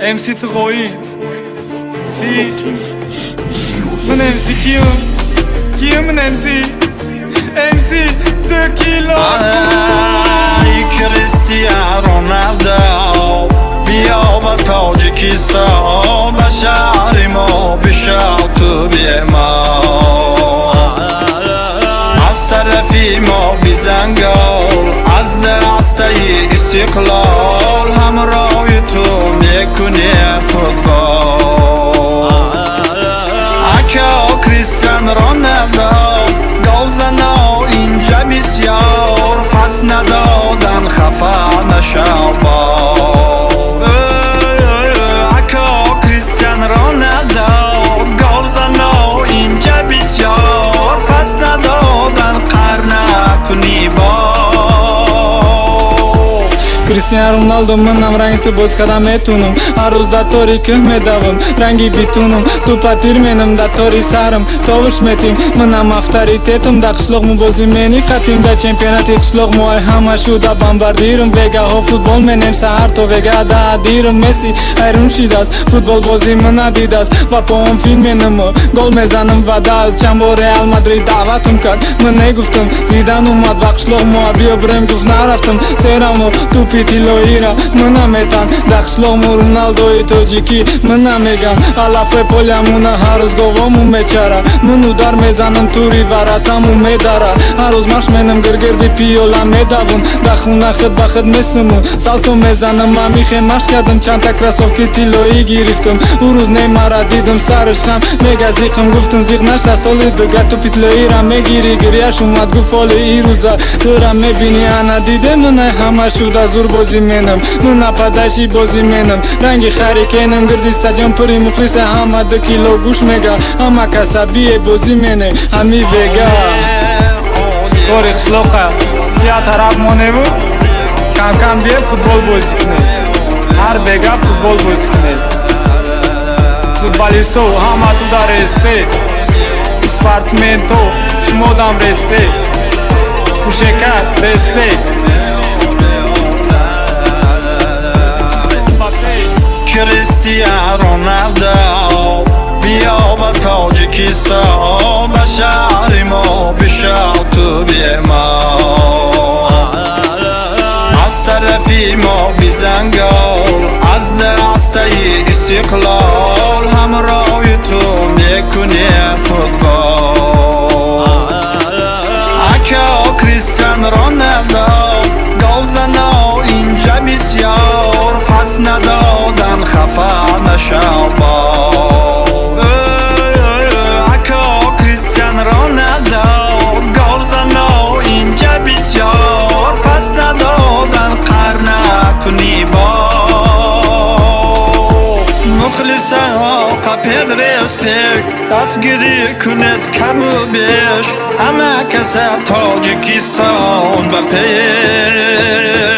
MC Tug'oyi من MC کیم من MC 2 کیلو ای کریستیان رونالدو بیا با تاجیکستان به شهر ما بشو تو بی ما از طرفی ما بزن گل از درسته استقلال همراهی تو میکنی فوتبال اکا کریستیان رونالدو گل زنا اینجا بسیار پس ندادن خفا نشو با اکا کریستیان رونالدو گل زنا اینجا بسیار پس ندادن قهر نکنی با کریستیان رونالدو منم رنگ تو باز کردم میتونم هر روز در تاریکی میدوم رنگی بیتونم تو پتیر منم در تاری سرم تاوش میتیم منم افتریتیتم در قشلاق بازی منی قطیم در چمپیونات قشلاق ما همه شو در بمبردیرم وگه ها فوتبال منم سهر تو وگه در دیرم مسی ایرون شید است فوتبال بازی من ندید است و پاهم فیلم منم گل میزنم و دست چند بار ریال مادرید دعوتم کرد من نگفتم زیدان اومد و قشلاق ما بیا برم گفت نرفتم سیرم تو تیلویرا منم میتن دخشلوم رونالدوی توجیکی منم میگم علافه پولیامونا هر روز گوامون میچره منو در میزنم توری وراتمون میداره هر روز مرش منم گرگردی پیولا میدوون دخونه خد بخد مثلمون سالتو میزنم من میخیم مش کردم چند تا کراسوکی تیلویی گرفتم او روز نیمارا دیدم سرش خم میگه زیقم گفتم زیق نشه سالی دوگه تو پیتلویرا میگیری گریش اومد گفالی ای روزا تو را میبینی انا دیده منه همه شده زور بازی منم من پداشی بازی منم رنگی خری کنم گردی سجام پری مخلص همه 2 کیلو گوش میگه همه کسبی بازی منه همی وگا کاری قشلاقه یا طرف مانه بود کم کم بیا فوتبال بازی کنه هر بگه فوتبال بازی کنه فوتبالیستو همه تو در رسپی اسپارتمن تو شما دام رسپی خوشکت رسپی کریستیان رونالدو بیا با تاجیکستان به شهر ما بشو تو بی ما از طرفی ما بزن گل از درسته استقلال همراهی تو میکنی فوتبال اکا کریستیان رونالدو گل زنا اینجا بسیار پس ندادن خفا نشو با اکا کریستیان رونالدو گل زنا اینجا بسیار پس ندادن قهر نکنی با مخلصه ها قپید رسپیک دستگیری کند کم و بیش همه کسب تاجیکستان و پیش